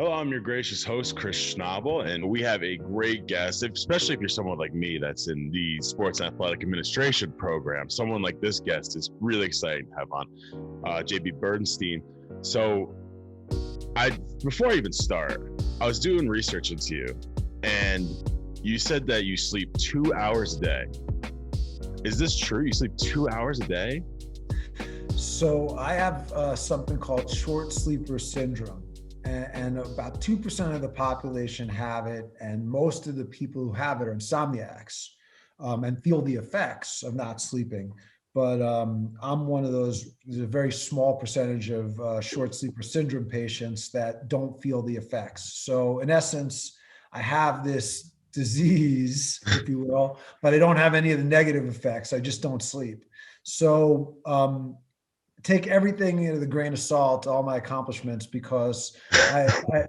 Hello, I'm your gracious host, Chris Schnabel, and we have a great guest, especially if you're someone like me that's in the sports and athletic administration program. Someone like this guest is really exciting to have on, JB Bernstein. So before I even start, I was doing research into you, and you said that you sleep 2 hours a day. Is this true? You sleep 2 hours a day? So I have something called short sleeper syndrome. And about 2% of the population have it, and most of the people who have it are insomniacs and feel the effects of not sleeping. But I'm one of those. There's a very small percentage of short sleeper syndrome patients that don't feel the effects. So in essence, I have this disease, if you will, but I don't have any of the negative effects. I just don't sleep. So take everything into the grain of salt, all my accomplishments, because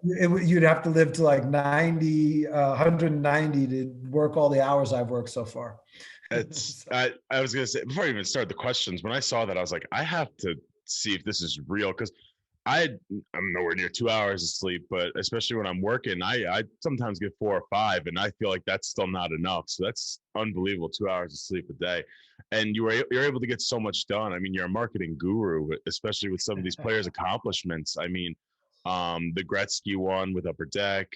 you'd have to live to like 90, 190 to work all the hours I've worked so far. I was going to say, before I even start the questions, when I saw that, I was like, I have to see if this is real, because I'm nowhere near 2 hours of sleep, but especially when I'm working, I sometimes get 4 or 5, and I feel like that's still not enough. So that's unbelievable, 2 hours of sleep a day. And you're able to get so much done. I mean, you're a marketing guru, especially with some of these players' accomplishments. I mean, the Gretzky one with Upper Deck,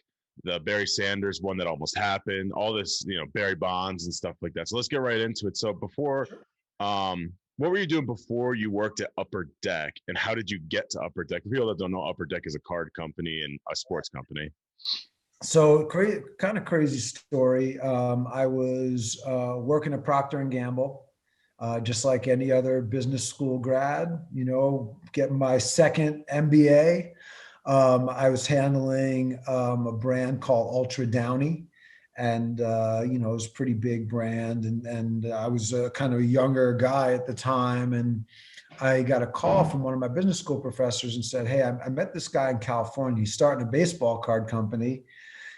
the Barry Sanders one that almost happened, all this, Barry Bonds and stuff like that. So let's get right into it. So before, what were you doing before you worked at Upper Deck, and how did you get to Upper Deck? For people that don't know, Upper Deck is a card company and a sports company. So kind of crazy story. I was working at Procter and Gamble. Just like any other business school grad, getting my second MBA. I was handling a brand called Ultra Downy, and it was a pretty big brand. And I was kind of a younger guy at the time, and I got a call from one of my business school professors and said, "Hey, I met this guy in California. He's starting a baseball card company.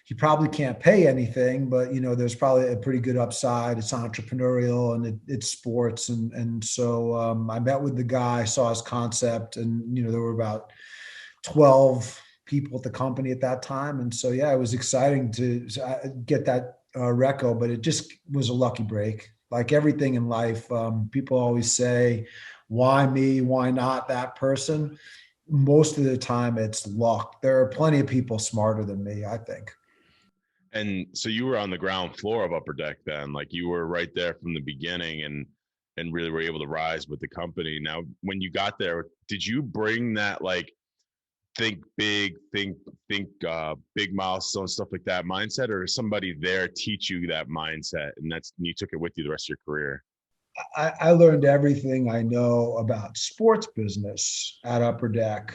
He probably can't pay anything, but there's probably a pretty good upside. It's entrepreneurial and it's sports." And so I met with the guy, saw his concept, and there were about 12 people at the company at that time. And so it was exciting to get that reco, but it just was a lucky break. Like everything in life, people always say, "Why me? Why not that person?" Most of the time, it's luck. There are plenty of people smarter than me, I think. And so you were on the ground floor of Upper Deck then, like you were right there from the beginning, and really were able to rise with the company. Now, when you got there, did you bring that like think big, think big milestone stuff like that mindset, or somebody there teach you that mindset, and you took it with you the rest of your career? I learned everything I know about sports business at Upper Deck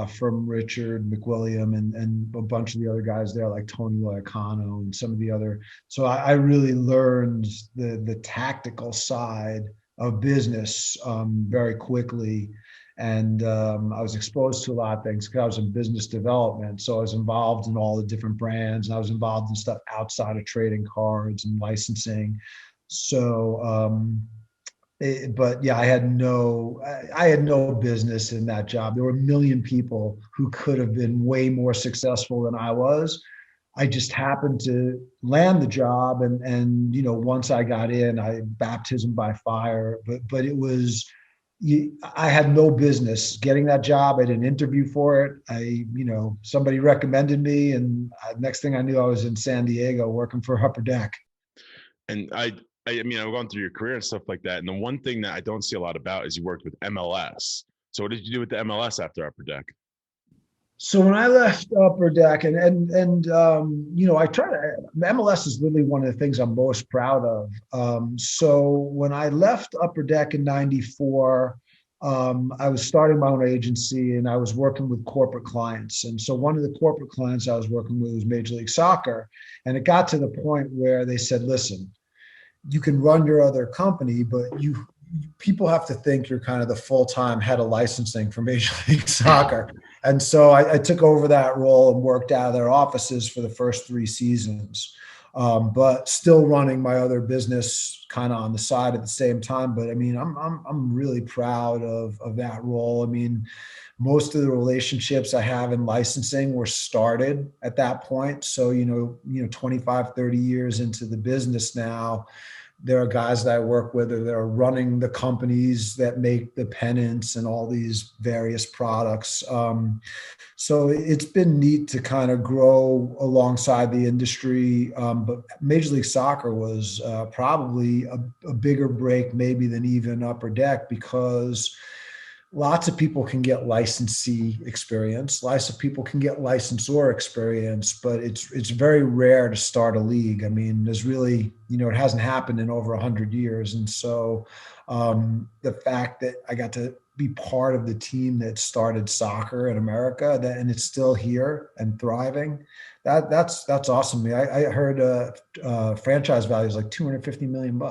from Richard McWilliam and a bunch of the other guys there, like Tony Loicano and some of the other. So I really learned the tactical side of business very quickly. And I was exposed to a lot of things because I was in business development. So I was involved in all the different brands, and I was involved in stuff outside of trading cards and licensing. So, I had no business in that job. There were a million people who could have been way more successful than I was. I just happened to land the job, and once I got in, I baptism by fire. But it was, I had no business getting that job. I didn't interview for it. Somebody recommended me, and next thing I knew, I was in San Diego working for Upper Deck. And I mean, I've gone through your career and stuff like that. And the one thing that I don't see a lot about is you worked with MLS. So what did you do with the MLS after Upper Deck? So when I left Upper Deck, and I try to, MLS is really one of the things I'm most proud of. So when I left Upper Deck in '94, I was starting my own agency, and I was working with corporate clients. And so one of the corporate clients I was working with was Major League Soccer. And it got to the point where they said, "Listen, you can run your other company, but people have to think you're kind of the full-time head of licensing for Major League Soccer." And so I took over that role and worked out of their offices for the first 3 seasons. but still running my other business kind of on the side at the same time. But I mean, I'm really proud of that role. I mean, most of the relationships I have in licensing were started at that point. So, 25, 30 years into the business now, there are guys that I work with that are running the companies that make the pennants and all these various products. So it's been neat to kind of grow alongside the industry. But Major League Soccer was probably a bigger break maybe than even Upper Deck, because lots of people can get licensee experience. Lots of people can get licensor experience, but it's very rare to start a league. I mean, there's really, it hasn't happened in over 100 years. And so the fact that I got to be part of the team that started soccer in America, and it's still here and thriving, that's awesome to me. I heard franchise value is like $250 million.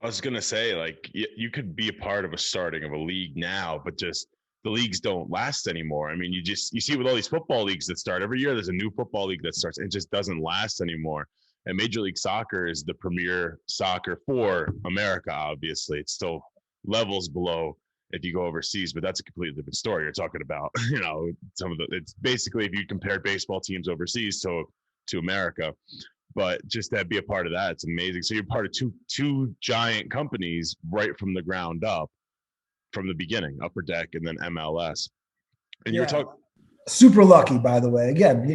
I was gonna say, like, you could be a part of a starting of a league now, but just the leagues don't last anymore. I mean, you see with all these football leagues that start every year, there's a new football league that starts. It just doesn't last anymore. And Major League Soccer is the premier soccer for America. Obviously, it's still levels below if you go overseas, but that's a completely different story. You're talking about, it's basically if you compare baseball teams overseas to America. But just to be a part of that, it's amazing. So you're part of two giant companies right from the ground up, from the beginning, Upper Deck and then MLS. And you were talking super lucky, by the way. Again,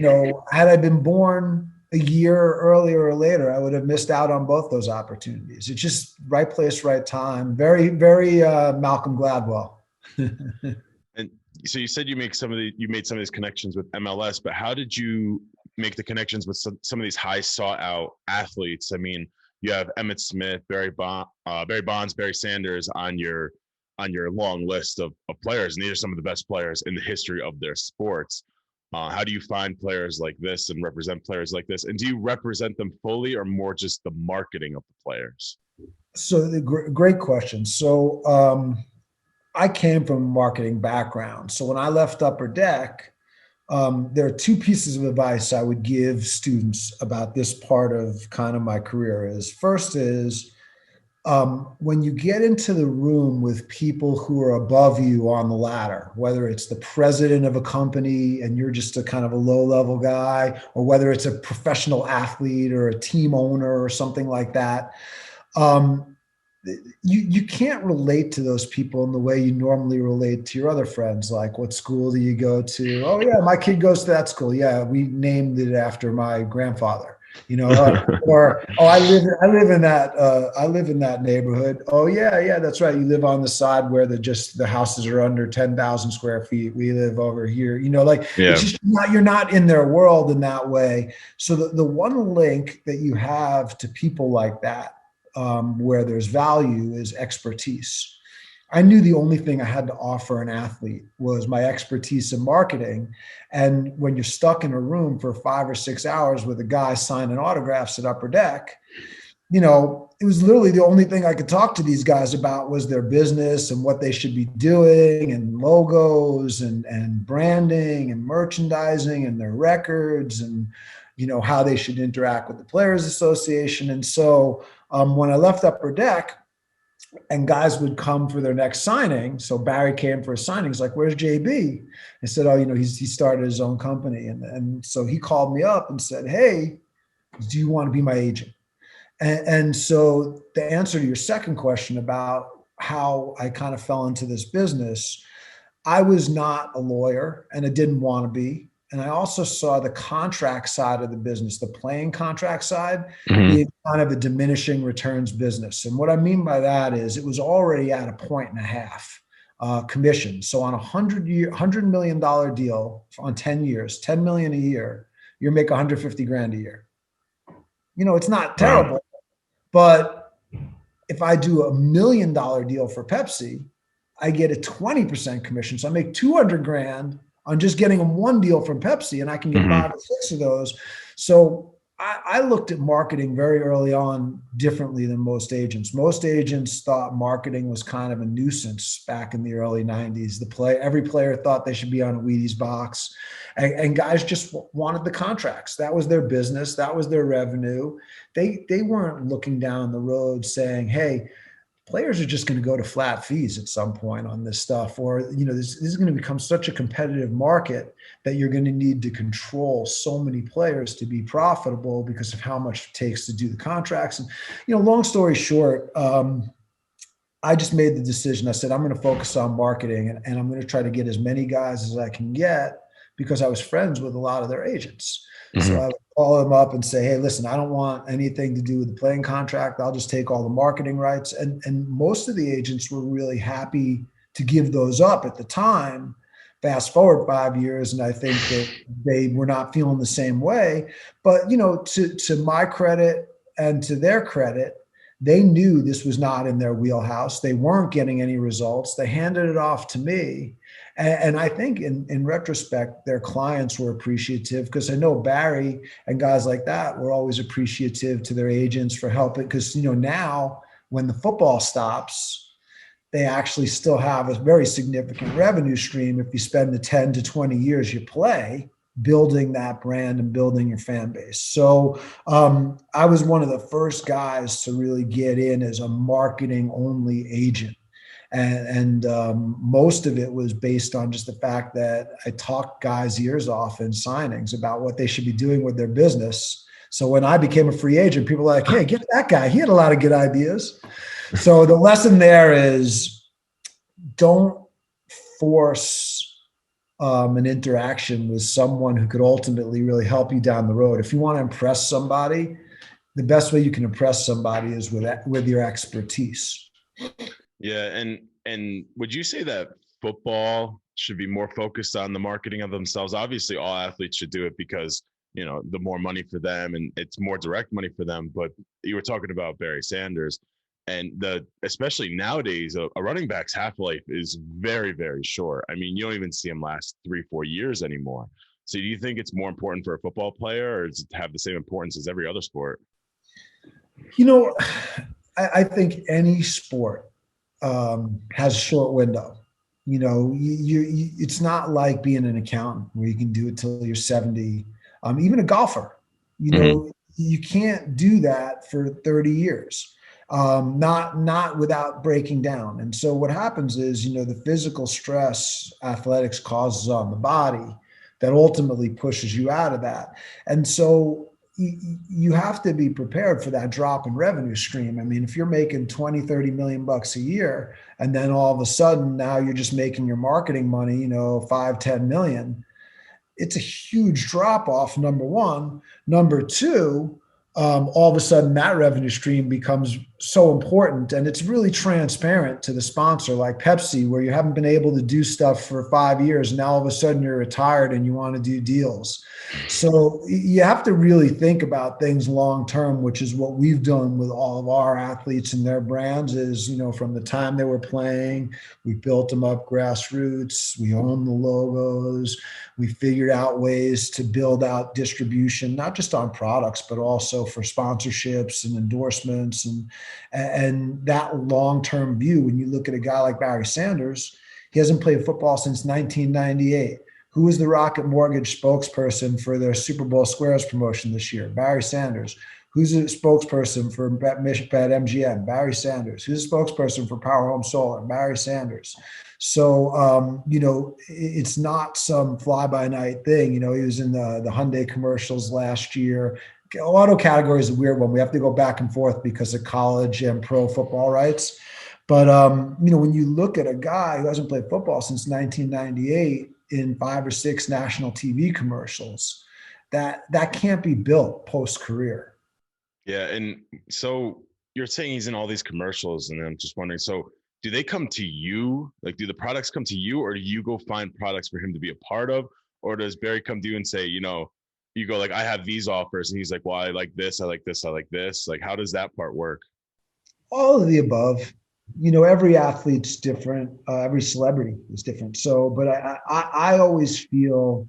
had I been born a year earlier or later, I would have missed out on both those opportunities. It's just right place, right time. Very, very Malcolm Gladwell. And so you said you made some of these connections with MLS, but how did you make the connections with some of these high sought out athletes? I mean, you have Emmit Smith, Barry Bonds, Barry Sanders on your long list of players, and these are some of the best players in the history of their sports. How do you find players like this and represent players like this? And do you represent them fully, or more just the marketing of the players? So great question. So I came from a marketing background. So when I left Upper Deck, there are two pieces of advice I would give students about this part of kind of my career. First is when you get into the room with people who are above you on the ladder, whether it's the president of a company and you're just a kind of a low-level guy, or whether it's a professional athlete or a team owner or something like that, you can't relate to those people in the way you normally relate to your other friends. Like, what school do you go to? Oh yeah, my kid goes to that school. Yeah, we named it after my grandfather. Or oh, I live in that neighborhood. Oh yeah, that's right. You live on the side where the houses are under 10,000 square feet. We live over here. It's just you're not in their world in that way. So the one link that you have to people like that, where there's value, is expertise. I knew the only thing I had to offer an athlete was my expertise in marketing. And when you're stuck in a room for 5 or 6 hours with a guy signing autographs at Upper Deck, it was literally the only thing I could talk to these guys about was their business and what they should be doing, and logos and branding and merchandising and their records, and how they should interact with the Players Association. And so when I left Upper Deck, and guys would come for their next signing. So Barry came for a signing. He's like, "Where's JB?" I said, "Oh, he started his own company." And so he called me up and said, "Hey, do you want to be my agent?" And so the answer to your second question about how I kind of fell into this business, I was not a lawyer and I didn't want to be. And I also saw the contract side of the business, the playing contract side, being kind of a diminishing returns business. And what I mean by that is it was already at 1.5 commission. So on $100 million deal on 10 years, 10 million a year, you make 150 grand a year. It's not terrible, but if I do $1 million deal for Pepsi, I get a 20% commission. So I make 200 grand on just getting them one deal from Pepsi, and I can get 5 or 6 of those. So I looked at marketing very early on differently than most agents. Most agents thought marketing was kind of a nuisance back in the early 90s. Every player thought they should be on a Wheaties box, and guys just wanted the contracts. That was their business. That was their revenue. They weren't looking down the road saying, hey, players are just going to go to flat fees at some point on this stuff, or this is going to become such a competitive market that you're going to need to control so many players to be profitable because of how much it takes to do the contracts. And long story short, I just made the decision. I said, I'm going to focus on marketing, and I'm going to try to get as many guys as I can get, because I was friends with a lot of their agents. So I would call them up and say, hey, listen, I don't want anything to do with the playing contract. I'll just take all the marketing rights. And most of the agents were really happy to give those up at the time. Fast forward 5 years, and I think that they were not feeling the same way. But, to my credit and to their credit, they knew this was not in their wheelhouse. They weren't getting any results. They handed it off to me. And I think in retrospect, their clients were appreciative, because I know Barry and guys like that were always appreciative to their agents for helping. Because, now when the football stops, they actually still have a very significant revenue stream if you spend the 10 to 20 years you play building that brand and building your fan base. So I was one of the first guys to really get in as a marketing only agent. And most of it was based on just the fact that I talked guys' ears off in signings about what they should be doing with their business. So when I became a free agent, people were like, hey, get that guy. He had a lot of good ideas. So the lesson there is, don't force an interaction with someone who could ultimately really help you down the road. If you want to impress somebody, the best way you can impress somebody is with your expertise. Yeah, and would you say that football should be more focused on the marketing of themselves? Obviously, all athletes should do it because the more money for them, and it's more direct money for them. But you were talking about Barry Sanders, and especially nowadays, a running back's half life is very, very short. I mean, you don't even see him last 3-4 years anymore. So, do you think it's more important for a football player, or does it have the same importance as every other sport? I think any sport has a short window. It's not like being an accountant where you can do it till you're 70. Even a golfer, you can't do that for 30 years, not without breaking down. And so what happens is, the physical stress athletics causes on the body that ultimately pushes you out of that. And so you have to be prepared for that drop in revenue stream. I mean, if you're making 20, 30 million bucks a year, and then all of a sudden now you're just making your marketing money, 5, 10 million, it's a huge drop off, number one. Number two, all of a sudden that revenue stream becomes so important, and it's really transparent to the sponsor, like Pepsi, where you haven't been able to do stuff for 5 years. And now all of a sudden you're retired and you want to do deals. So you have to really think about things long term, which is what we've done with all of our athletes and their brands. Is, from the time they were playing, we built them up grassroots, we own the logos, we figured out ways to build out distribution, not just on products, but also for sponsorships and endorsements, and that long-term view. When you look at a guy like Barry Sanders, he hasn't played football since 1998. Who is the Rocket Mortgage spokesperson for their Super Bowl Squares promotion this year? Barry Sanders. Who's a spokesperson for BetMGM? Barry Sanders. Who's a spokesperson for Power Home Solar? Barry Sanders. So, it's not some fly-by-night thing. He was in the Hyundai commercials last year. Auto category is a weird one. We have to go back and forth because of college and pro football rights. But, when you look at a guy who hasn't played football since 1998 in 5 or 6 national TV commercials, that can't be built post-career. Yeah, and so you're saying he's in all these commercials, and I'm just wondering, so do they come to you? Like, do the products come to you, or do you go find products for him to be a part of? Or does Barry come to you and say, you go like, I have these offers, and he's like, well, I like this, I like this, I like this. Like, how does that part work? All of the above. Every athlete's different. Every celebrity is different. So, but I always feel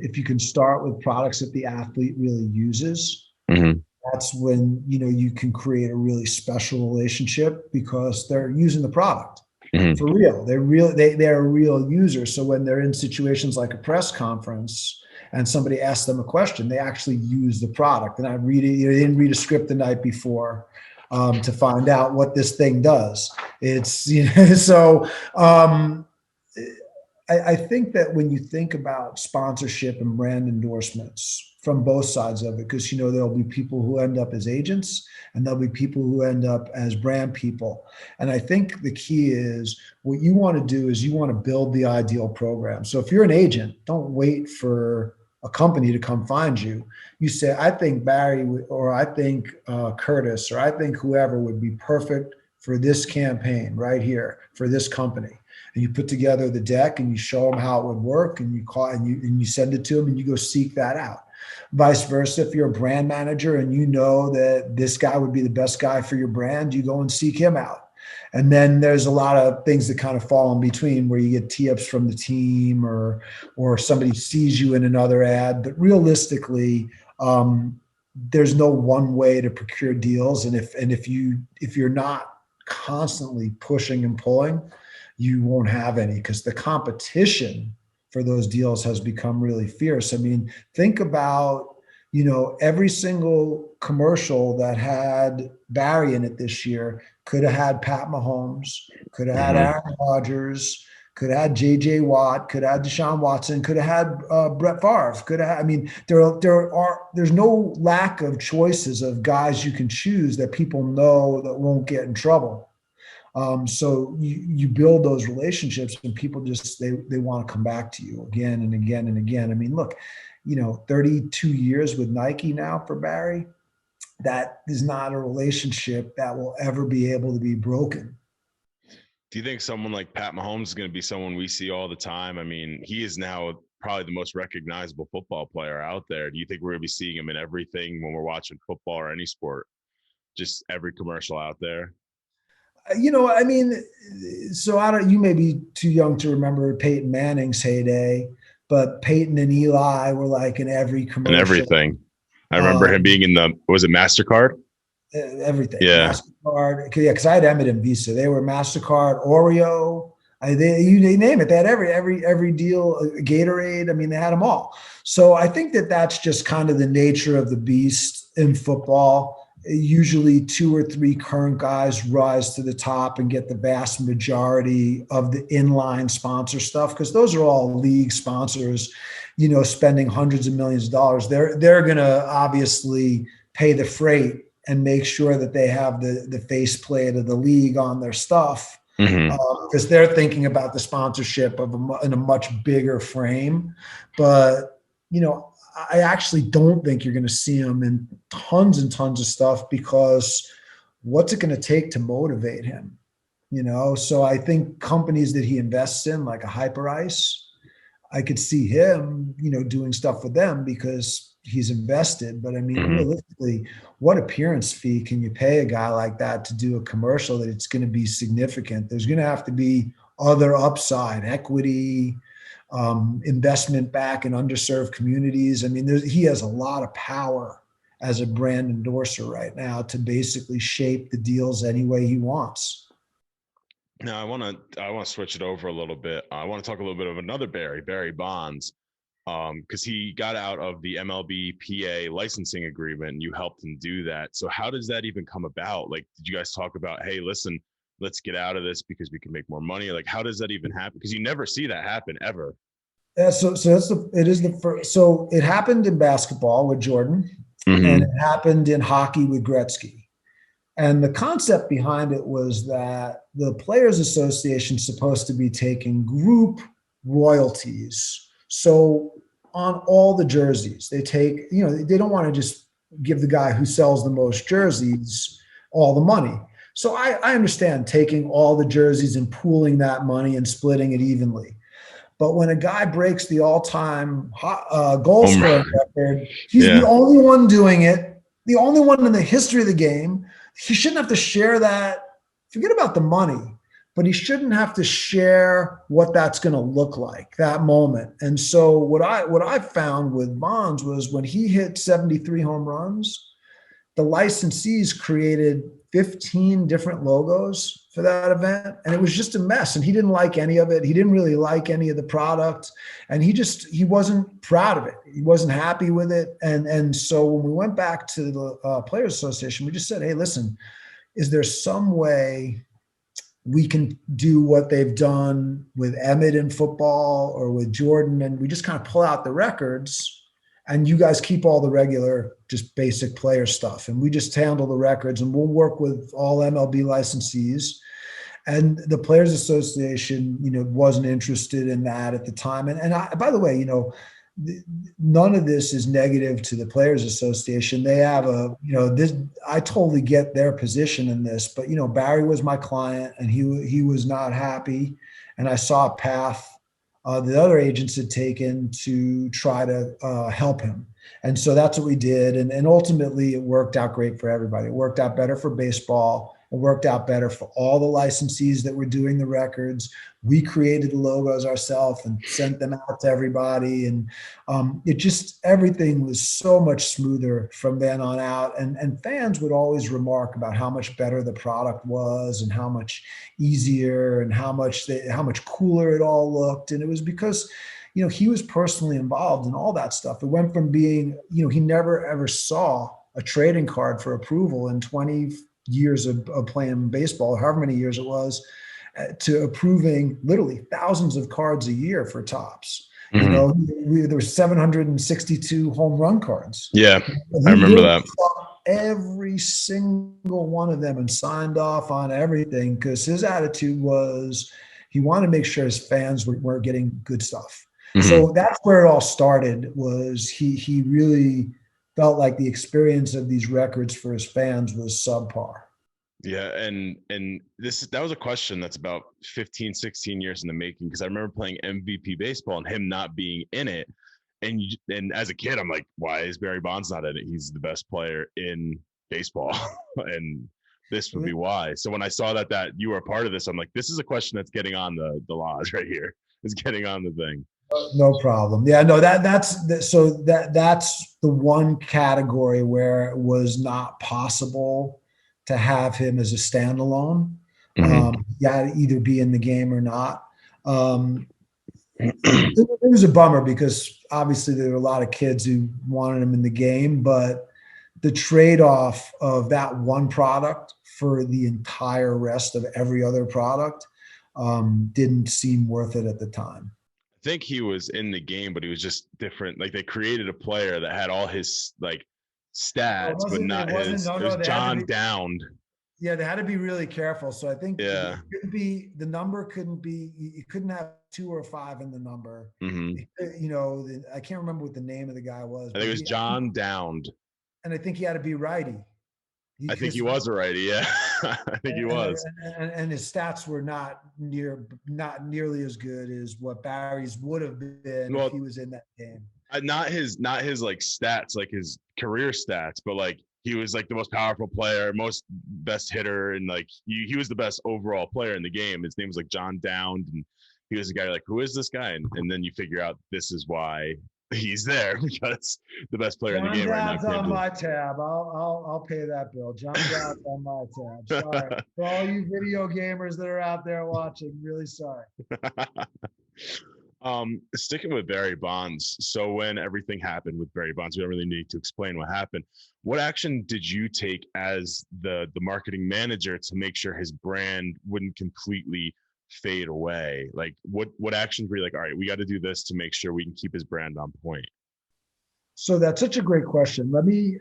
if you can start with products that the athlete really uses, that's when, you can create a really special relationship because they're using the product for real. They're a real user. So when they're in situations like a press conference and somebody asks them a question, they actually use the product. And I read it, they didn't read a script the night before to find out what this thing does. It's, so I think that when you think about sponsorship and brand endorsements from both sides of it, because there'll be people who end up as agents and there'll be people who end up as brand people. And I think the key is what you want to do is you want to build the ideal program. So if you're an agent, don't wait for a company to come find you. You say, I think Barry or I think Curtis or I think whoever would be perfect for this campaign right here for this company. And you put together the deck and you show them how it would work and you call and you send it to them and you go seek that out. Vice versa, if you're a brand manager and you know that this guy would be the best guy for your brand, you go and seek him out. And then there's a lot of things that kind of fall in between where you get tee-ups from the team or somebody sees you in another ad. But realistically, there's no one way to procure deals. And if you're not constantly pushing and pulling, you won't have any because the competition for those deals has become really fierce. I mean, think about, every single commercial that had Barry in it this year could have had Pat Mahomes, could have had Aaron Rodgers, could have had J.J. Watt, could have had Deshaun Watson, could have had Brett Favre, could have. I mean, there's no lack of choices of guys you can choose that people know that won't get in trouble. So you build those relationships and people just, they want to come back to you again and again and again. I mean, look, 32 years with Nike now for Barry, that is not a relationship that will ever be able to be broken. Do you think someone like Pat Mahomes is going to be someone we see all the time? I mean, he is now probably the most recognizable football player out there. Do you think we're going to be seeing him in everything when we're watching football or any sport? Just every commercial out there? I mean, so you may be too young to remember Peyton Manning's heyday, but Peyton and Eli were like in every commercial. And everything. I remember him being in was it MasterCard? Everything. Yeah. MasterCard. Yeah, because I had Emmett and Visa. They were MasterCard, Oreo. They name it. They had every deal, Gatorade. I mean, they had them all. So I think that's just kind of the nature of the beast in football. Usually 2 or 3 current guys rise to the top and get the vast majority of the inline sponsor stuff because those are all league sponsors, spending hundreds of millions of dollars. They're going to obviously pay the freight and make sure that they have the faceplate of the league on their stuff because they're thinking about the sponsorship in a much bigger frame. But, I actually don't think you're going to see him in tons and tons of stuff because what's it going to take to motivate him? So I think companies that he invests in, like a Hyperice, I could see him, doing stuff with them because he's invested. But I mean, realistically, what appearance fee can you pay a guy like that to do a commercial that it's going to be significant? There's going to have to be other upside, equity, investment back in underserved communities. I mean, he has a lot of power as a brand endorser right now to basically shape the deals any way he wants. Now, I want to switch it over a little bit. I want to talk a little bit of another Barry Bonds, because he got out of the MLB PA licensing agreement and you helped him do that. So how does that even come about? Like, did you guys talk about, hey, listen, let's get out of this because we can make more money? Like, how does that even happen? Because you never see that happen ever. Yeah, so it is the first. So it happened in basketball with Jordan, and it happened in hockey with Gretzky. And the concept behind it was that the Players Association is supposed to be taking group royalties. So on all the jerseys, they take, they don't want to just give the guy who sells the most jerseys all the money. So I understand taking all the jerseys and pooling that money and splitting it evenly. But when a guy breaks the all-time goal scoring record, he's the only one doing it, the only one in the history of the game. He shouldn't have to share that. Forget about the money. but he shouldn't have to share what that's going to look like that moment. And so what I found with Bonds was when he hit 73 home runs, the licensees created 15 different logos for that event, and it was just a mess, and he didn't like any of it. He didn't really like any of the product, and he wasn't proud of it. He wasn't happy with it. And so when we went back to the Players Association, we just said, hey, listen, is there some way we can do what they've done with Emmett in football or with Jordan, and we just kind of pull out the records, and you guys keep all the regular, just basic player stuff, and we just handle the records, and we'll work with all MLB licensees. And the Players Association, wasn't interested in that at the time. And by the way, none of this is negative to the Players Association. They have this. I totally get their position in this, but Barry was my client, and he was not happy, and I saw a path the other agents had taken to try to help him. And so that's what we did. And ultimately it worked out great for everybody. It worked out better for baseball. It worked out better for all the licensees that were doing the records. We created the logos ourselves and sent them out to everybody. And everything was so much smoother from then on out. And fans would always remark about how much better the product was and how much easier and how much cooler it all looked. And it was because, he was personally involved in all that stuff. It went from being, he never ever saw a trading card for approval in 20 years of playing baseball, however many years it was, to approving literally thousands of cards a year for Topps. Mm-hmm. There were 762 home run cards. Yeah, I remember that. Every single one of them and signed off on everything because his attitude was he wanted to make sure his fans were getting good stuff. Mm-hmm. So that's where it all started. Was he really felt like the experience of these records for his fans was subpar. Yeah, and that was a question that's about 15, 16 years in the making, because I remember playing MVP baseball and him not being in it. And as a kid, I'm like, why is Barry Bonds not in it? He's the best player in baseball. And this would be why. So when I saw that you were a part of this, I'm like, this is a question that's getting on the laws right here. It's getting on the thing. No problem. Yeah, no, that's the one category where it was not possible to have him as a standalone. Mm-hmm. You had to either be in the game or not. It was a bummer because obviously there were a lot of kids who wanted him in the game, but the trade-off of that one product for the entire rest of every other product didn't seem worth it at the time. I think he was in the game, but he was just different. Like they created a player that had all his stats, but not his. It was John Downed. Yeah, they had to be really careful. So I think the number couldn't be. You couldn't have 2 or 5 in the number. Mm-hmm. I can't remember what the name of the guy was. I think it was John Downed. And I think he had to be righty. I think he was a righty. Yeah, I think he was. And his stats were not nearly as good as what Barry's would have been if he was in that game. Not his stats, like his career stats, but he was the most powerful player, most best hitter, and he was the best overall player in the game. His name was John Downed, and he was a guy who is this guy? And then you figure out this is why he's there, because the best player in the game right now. John's on my tab. I'll pay that bill. John Down's on my tab. Sorry for all you video gamers that are out there watching. Really sorry. Sticking with Barry Bonds. So when everything happened with Barry Bonds, we don't really need to explain what happened. What action did you take as the marketing manager to make sure his brand wouldn't completely fade away? What actions were you all right, we got to do this to make sure we can keep his brand on point? So that's such a great question.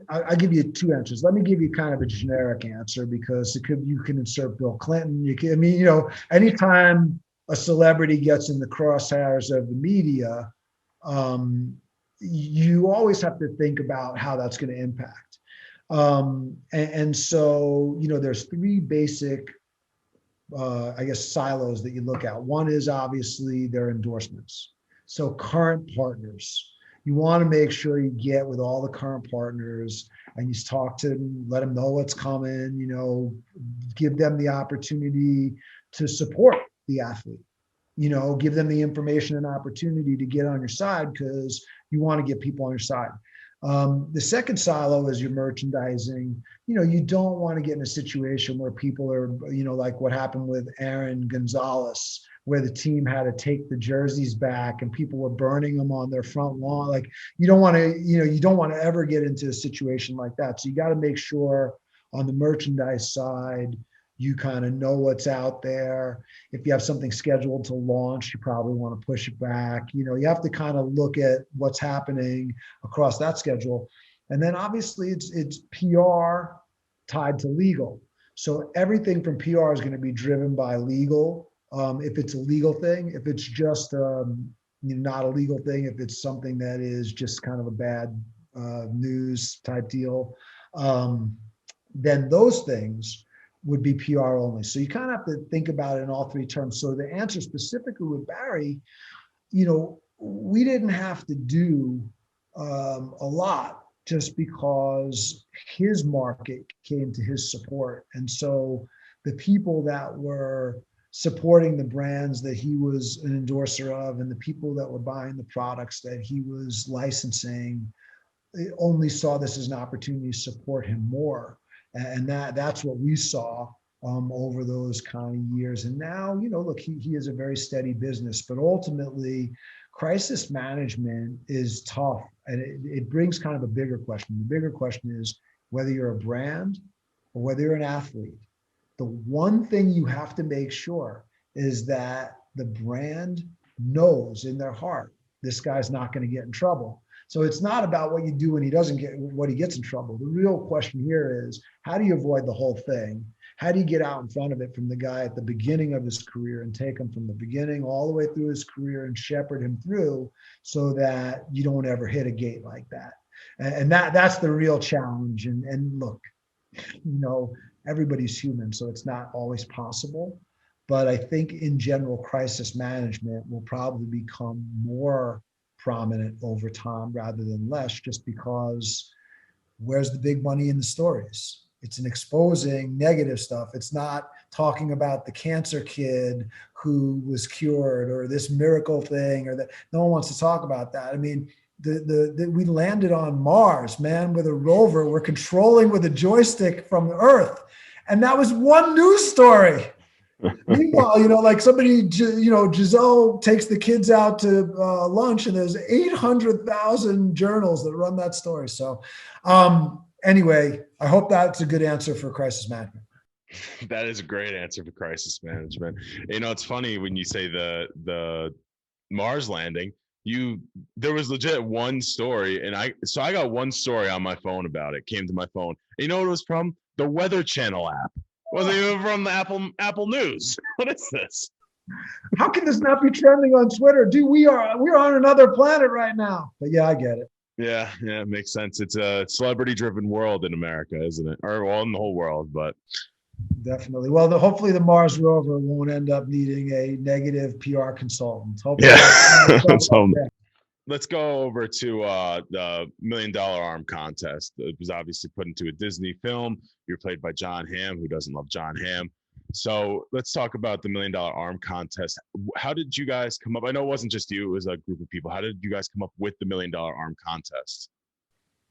I'll give you 2 answers. Let me give you kind of a generic answer because you can insert Bill Clinton. Anytime a celebrity gets in the crosshairs of the media, you always have to think about how that's going to impact. And so, there's 3 basic silos that you look at. One is obviously their endorsements. So current partners, you want to make sure you get with all the current partners and you talk to them, let them know what's coming, give them the opportunity to support the athlete. Give them the information and opportunity to get on your side because you want to get people on your side. The second silo is your merchandising. You don't want to get in a situation where people are, like what happened with Aaron Gonzalez, where the team had to take the jerseys back and people were burning them on their front lawn. Like you don't want to ever get into a situation like that. So you got to make sure on the merchandise side, you kind of know what's out there. If you have something scheduled to launch, you probably want to push it back. You have to kind of look at what's happening across that schedule. And then obviously it's PR tied to legal. So everything from PR is going to be driven by legal. If it's a legal thing, if it's just not a legal thing, if it's something that is just kind of a bad news type deal, then those things would be PR only. So you kind of have to think about it in all three terms. So the answer specifically with Barry, we didn't have to do a lot just because his market came to his support. And so the people that were supporting the brands that he was an endorser of and the people that were buying the products that he was licensing only saw this as an opportunity to support him more. And that's what we saw over those kind of years. And now, look, he is a very steady business, but ultimately crisis management is tough. And it brings kind of a bigger question. The bigger question is whether you're a brand or whether you're an athlete. The one thing you have to make sure is that the brand knows in their heart, this guy's not going to get in trouble. So it's not about what you do when he doesn't get what he gets in trouble. The real question here is, how do you avoid the whole thing? How do you get out in front of it from the guy at the beginning of his career and take him from the beginning all the way through his career and shepherd him through so that you don't ever hit a gate like that? And that's the real challenge. And look, everybody's human, so it's not always possible. But I think in general, crisis management will probably become more prominent over time rather than less, just because where's the big money in the stories? It's in exposing negative stuff. It's not talking about the cancer kid who was cured or this miracle thing or that. No one wants to talk about that. I mean, we landed on Mars, man, with a rover. We're controlling with a joystick from the Earth. And that was one news story. Meanwhile, like somebody, Giselle takes the kids out to lunch and there's 800,000 journals that run that story. So anyway, I hope that's a good answer for crisis management. That is a great answer for crisis management. It's funny when you say the Mars landing, there was legit one story, and I got one story on my phone about it. Came to my phone. You know what it was from? The Weather Channel app. Wasn't even from the Apple News. What is this? How can this not be trending on Twitter? Dude, we're on another planet right now. But yeah, I get it. Yeah, it makes sense. It's a celebrity-driven world in America, isn't it? Or well, in the whole world, but definitely. Well, hopefully the Mars rover won't end up needing a negative PR consultant. Hopefully let's go over to the $1 Million Arm contest. It was obviously put into a Disney film. You're played by John Hamm. Who doesn't love John Hamm? So let's talk about the $1 Million Arm contest. How did you guys come up? I know it wasn't just you. It was a group of people. How did you guys come up with the $1 Million Arm contest?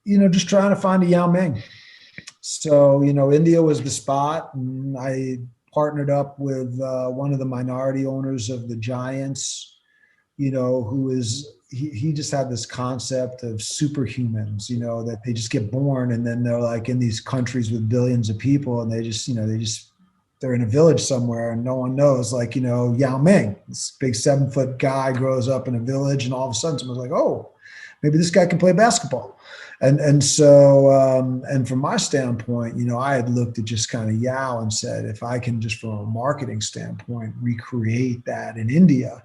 Just trying to find a Yao Ming. So, India was the spot. And I partnered up with one of the minority owners of the Giants, who is, he just had this concept of superhumans, that they just get born and then they're like in these countries with billions of people and they're in a village somewhere and no one knows, like, Yao Ming, this big 7-foot guy grows up in a village and all of a sudden someone's like, oh, maybe this guy can play basketball. And so, and from my standpoint, I had looked at just kind of Yao and said, if I can just from a marketing standpoint, recreate that in India,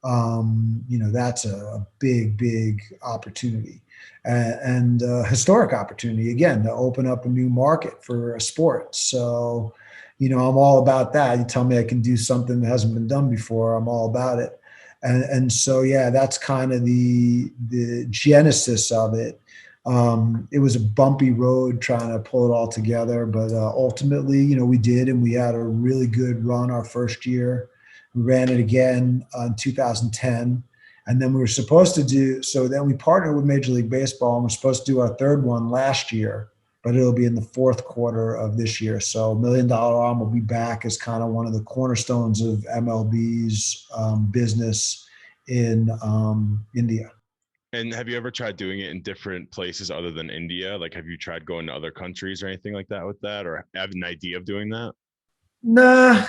that's a big opportunity and historic opportunity, again, to open up a new market for a sport. So, I'm all about that. You tell me I can do something that hasn't been done before, I'm all about it. And so, yeah, that's kind of the genesis of it. It was a bumpy road trying to pull it all together, but ultimately, we did, and we had a really good run our first year. We ran it again in 2010, and then we were supposed to do. So then we partnered with Major League Baseball, and we're supposed to do our third one last year, but it'll be in the fourth quarter of this year. So $1 Million Arm will be back as kind of one of the cornerstones of MLB's business in India. And have you ever tried doing it in different places other than India? Like, have you tried going to other countries or anything like that with that, or have an idea of doing that? Nah,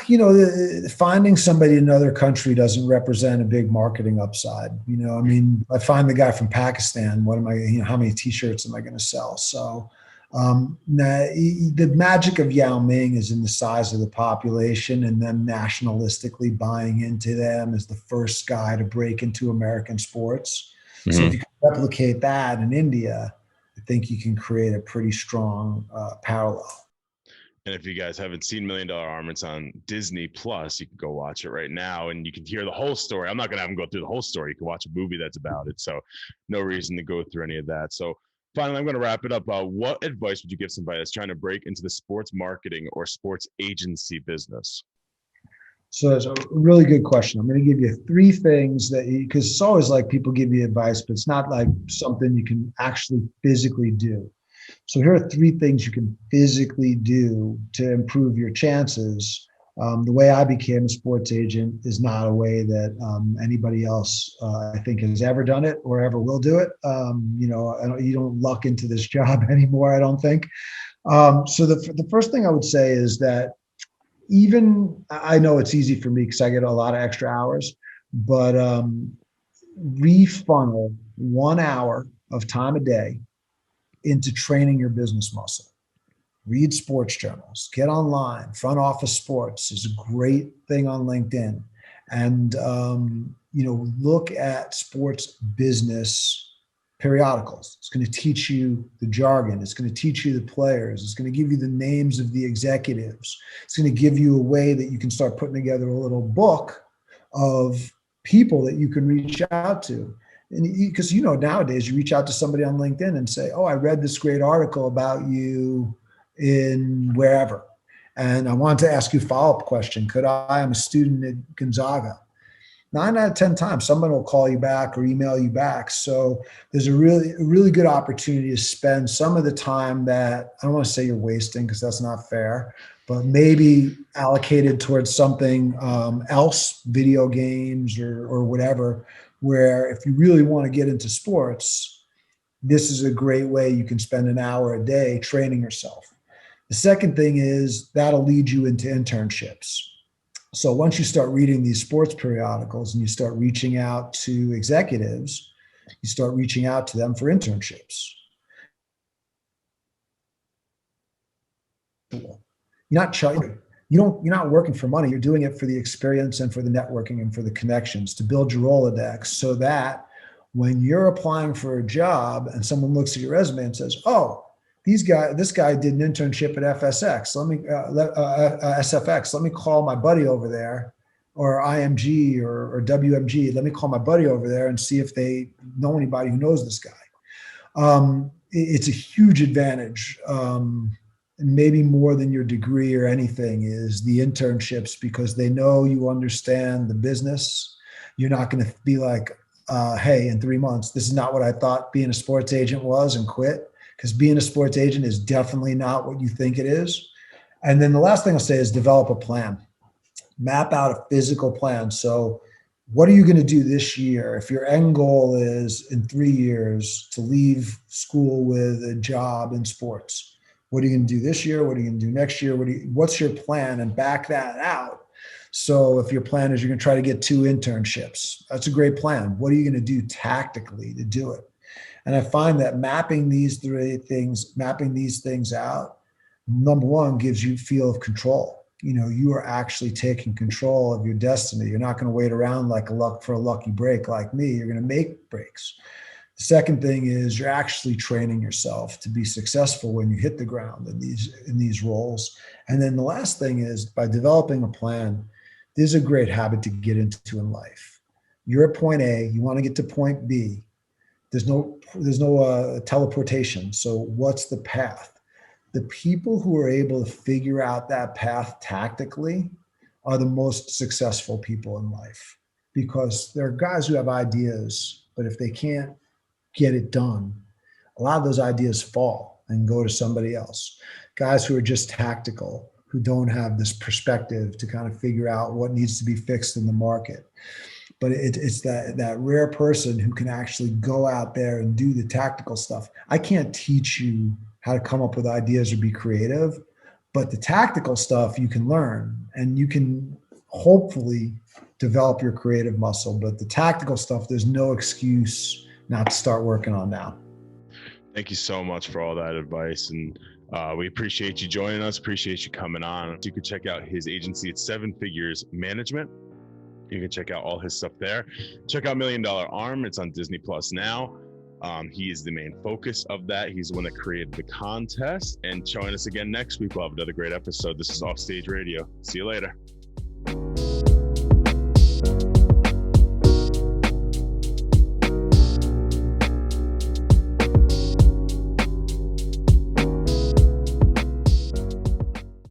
finding somebody in another country doesn't represent a big marketing upside. I mean, I find the guy from Pakistan. What am I? How many T-shirts am I going to sell? So, nah, the magic of Yao Ming is in the size of the population, and them nationalistically buying into them as the first guy to break into American sports. So, if Mm-hmm. you can replicate that in India, I think you can create a pretty strong parallel. And if you guys haven't seen $1 Million Arm, it's on Disney Plus. You can go watch it right now, and you can hear the whole story. I'm not gonna have them go through the whole story. You can watch a movie that's about it. So, no reason to go through any of that. So, finally, I'm gonna wrap it up. What advice would you give somebody that's trying to break into the sports marketing or sports agency business? So that's a really good question. I'm going to give you three things because it's always like people give you advice, but it's not like something you can actually physically do. So here are three things you can physically do to improve your chances. The way I became a sports agent is not a way that anybody else, I think, has ever done it or ever will do it. You don't luck into this job anymore, I don't think. So the first thing I would say is that even I know it's easy for me because I get a lot of extra hours, but refunnel 1 hour of time a day into training your business muscle. Read sports journals, get online. Front Office Sports is a great thing on LinkedIn, and look at sports business periodicals. It's going to teach you the jargon. It's going to teach you the players. It's going to give you the names of the executives. It's going to give you a way that you can start putting together a little book of people that you can reach out to. And because nowadays you reach out to somebody on LinkedIn and say, "Oh, I read this great article about you in wherever, and I want to ask you a follow-up question. Could I? I'm a student at Gonzaga." 9 out of 10 times, someone will call you back or email you back. So there's a really good opportunity to spend some of the time that I don't want to say you're wasting because that's not fair, but maybe allocated towards something else, video games or whatever, where if you really want to get into sports, this is a great way you can spend an hour a day training yourself. The second thing is that'll lead you into internships. So once you start reading these sports periodicals and you start reaching out to executives, you start reaching out to them for internships. You're not you're not working for money. You're doing it for the experience and for the networking and for the connections to build your Rolodex so that when you're applying for a job and someone looks at your resume and says, "Oh, this guy did an internship at FSX. SFX. Let me call my buddy over there, or IMG or WMG. Let me call my buddy over there and see if they know anybody who knows this guy." It's a huge advantage, and maybe more than your degree or anything is the internships, because they know you understand the business. You're not going to be like, "Hey, in 3 months, this is not what I thought being a sports agent was," and quit. Because being a sports agent is definitely not what you think it is. And then the last thing I'll say is develop a plan. Map out a physical plan. So what are you going to do this year? If your end goal is in 3 years to leave school with a job in sports, what are you going to do this year? What are you going to do next year? What's your plan? And back that out. So if your plan is you're going to try to get 2 internships, that's a great plan. What are you going to do tactically to do it? And I find that mapping these things out, number one, gives you feel of control. You are actually taking control of your destiny. You're not going to wait around like for a lucky break like me. You're going to make breaks. The second thing is you're actually training yourself to be successful when you hit the ground in these roles. And then the last thing is by developing a plan, there's a great habit to get into in life. You're at point A, you want to get to point B. There's no teleportation. So what's the path? The people who are able to figure out that path tactically are the most successful people in life, because there are guys who have ideas, but if they can't get it done, a lot of those ideas fall and go to somebody else. Guys who are just tactical, who don't have this perspective to kind of figure out what needs to be fixed in the market. But it's that rare person who can actually go out there and do the tactical stuff. I can't teach you how to come up with ideas or be creative, but the tactical stuff you can learn, and you can hopefully develop your creative muscle. But the tactical stuff, there's no excuse not to start working on now. Thank you so much for all that advice. And we appreciate you joining us. Appreciate you coming on. You can check out his agency. It's 7 Figures Management. You can check out all his stuff there. Check out $1 Million Arm. It's on Disney Plus now. He is the main focus of that. He's the one that created the contest. And join us again next week. We'll have another great episode. This is Offstage Radio. See you later.